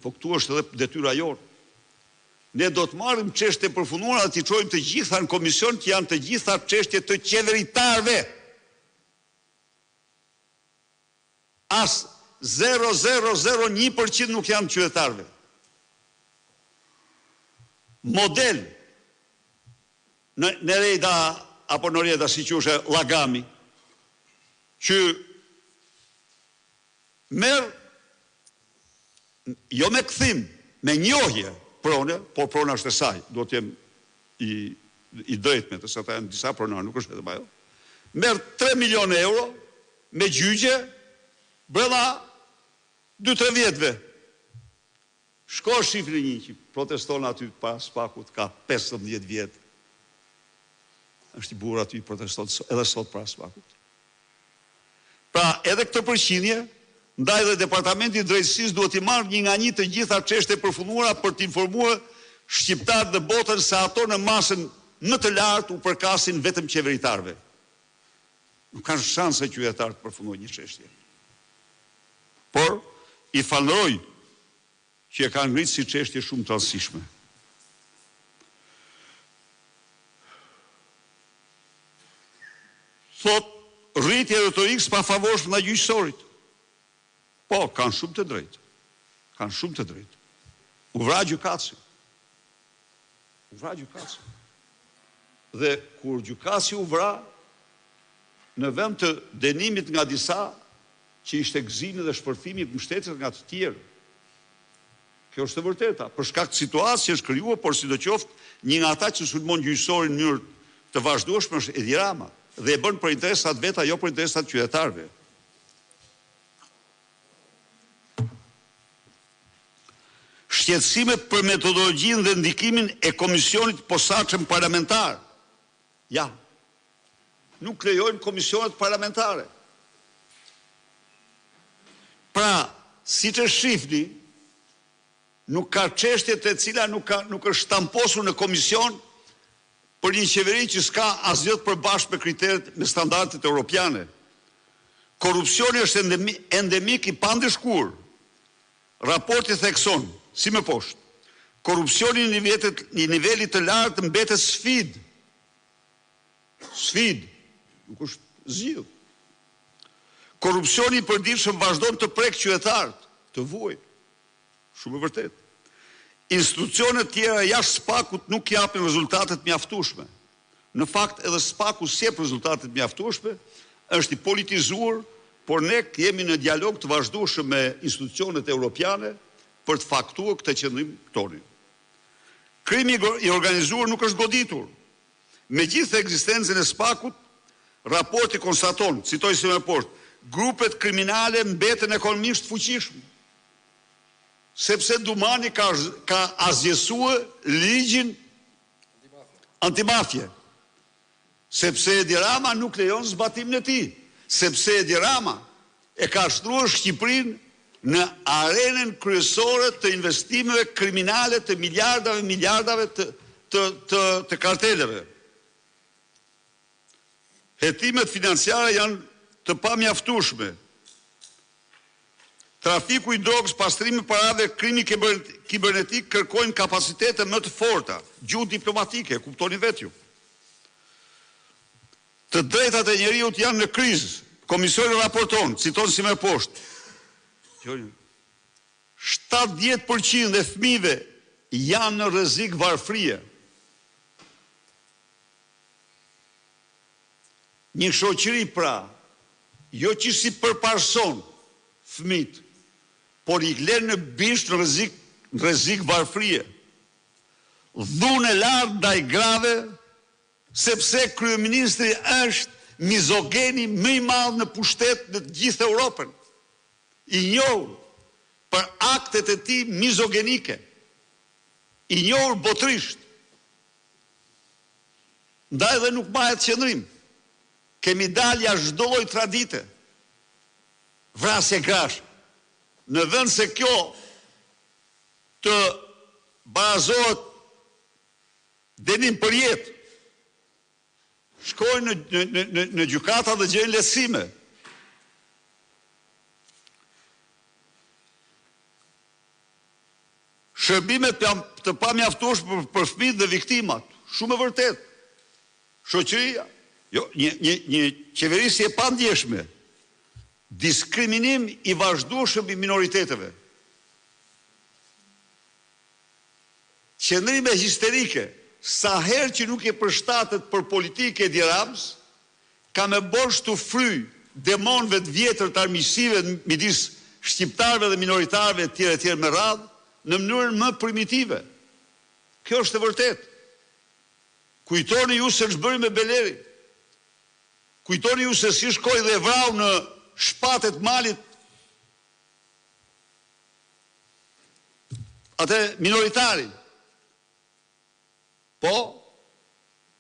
Po këtu është edhe detyra jonë. Ne do të marrim çështje të përfunduara dhe t'i çojmë të gjitha në komision, që janë të gjitha çështje të qeveritarëve. As 0,001% nuk janë qytetarëve. Model në Rejda apo në Rejda si qushe Lagami, që merë jo me këthim, me njohje prone, por prona është e saj, do t'jem i drejt me të, sa ta janë disa pronar, nuk është edhe bajo, merë 3 milion euro me gjygje brenda 2-3 vjetëve. Shko shifri një që proteston aty pas pakut, ka 15 vjetë. është i burr aty proteston edhe sot pas pakut. Pra, edhe këtë përqindje, ndaj dhe Departamenti i Drejtësisë duhet i marrë një nga një të gjitha çështjet e përfunduara për të informuar shqiptarët dhe botën se ato në masën më të lartë u përkasin vetëm qeveritarëve. Nuk kanë shanse qytetarët të përfundojnë një çështje. Por i falëroj që e kanë ngritë si çështje shumë të rëndësishme. Thot, rritje retorikës pa favorshme nga gjyqësorit. Po, kanë shumë të drejtë. Kanë shumë të drejtë. U vra gjykatësi. U vra gjykatësi. Dhe kur gjykatësi u vra, në vend të dënimit nga disa që ishte gëzimi dhe shpërthimi të mbështetjes nga të tjerë. Kjo është e vërteta. Për shkak të situatës që është krijuar, por sidoqoftë një nga ata që sulmon gjyqësorin në mënyrë të vazhdueshme është Edi Rama dhe e bën për interesat veta, jo për interesat qytetarëve. Shqetësimet për metodologjinë dhe ndikimin e komisionit posaçëm parlamentar. Ja, nuk lejojnë komisionet parlamentare. Pra, si që shifni, nuk ka çështje të cila nuk është shtamposur në komision për një qeveri që s'ka asgjë të përbashkët me kriteret me standardet europiane. Korrupsioni është endemik i pandishkuar. Raporti thekson, si më poshtë, korrupsioni në nivelit të lartë mbetet sfidë. Sfidë, nuk është zgjidhje. Korrupsioni i përditshëm vazhdon të prek qytetarët, të vuajnë. Shumë e vërtet. Institucionet tjera jashtë SPAK-ut nuk japin rezultatet mjaftueshme. Në fakt edhe SPAK-u sjep rezultatet mjaftueshme, është i politizuar, por ne jemi në dialog të vazhdueshëm me institucionet europiane për të faktuar këtë qëndrim tonë. Krimi i organizuar nuk është goditur. Megjithë ekzistencën e SPAK-ut, raporti konstaton, citoj si më poshtë, grupet kriminale mbeten ekonomisht fuqishëm. Sepse Dumani ka azjesue ligjin antimafje. Sepse Edi Rama nuk lejon zbatimin e tij. Sepse Edi Rama e ka shtruar Shqipërinë në arenën kryesore të investimeve kriminale të miljardave të karteleve. Hetimet financiare janë të pamjaftueshme. Trafiku i drogës, pastrimi parave, krimi kibernetik kërkojnë kapacitete më të forta, gjuhë diplomatike, kuptoni vetë ju. Të drejtat e njeriut janë në krizë. Komisioni raporton, citon si më poshtë. 70% e fëmijëve janë në rrezik varfërie. Një shoqëri pra, jo që si përparson fëmijët, por i lënë në bish në rrezik varfërie. Dhunë e lartë ndaj grave, sepse kryeministri është mizogeni më i madh në pushtet në të gjithë Europën. I njohur për aktet e tij mizogenike. I njohur botërisht. Ndaj dhe nuk mahet qëndrim. Kemi dalë jashtë çdo lloj tradite. Vrasje grash. Në vend se kjo të bazohet dënim për jetë, shkojnë në gjykata dhe gjejnë lehtësime. shërbimet të pamjaftueshme për fëmijët dhe viktimat. Shumë e vërtet. Shoqëria, një qeverisje e pandjeshme, diskriminim i vazhdueshëm i minoriteteve, qëndrime histerike, sa herë që nuk e përshtatet për politike e dirams, ka me bosh të fry demonëve të vjetër të armiqësive midis shqiptarëve dhe minoritarëve tjere me radhë, në mënyrën më primitive. Kjo është e vërtet. Kujtoni ju se ç'bëri me Beleri. Kujtoni ju se si shkoi dhe vrau në shpatet malit atë minoritarin. Po,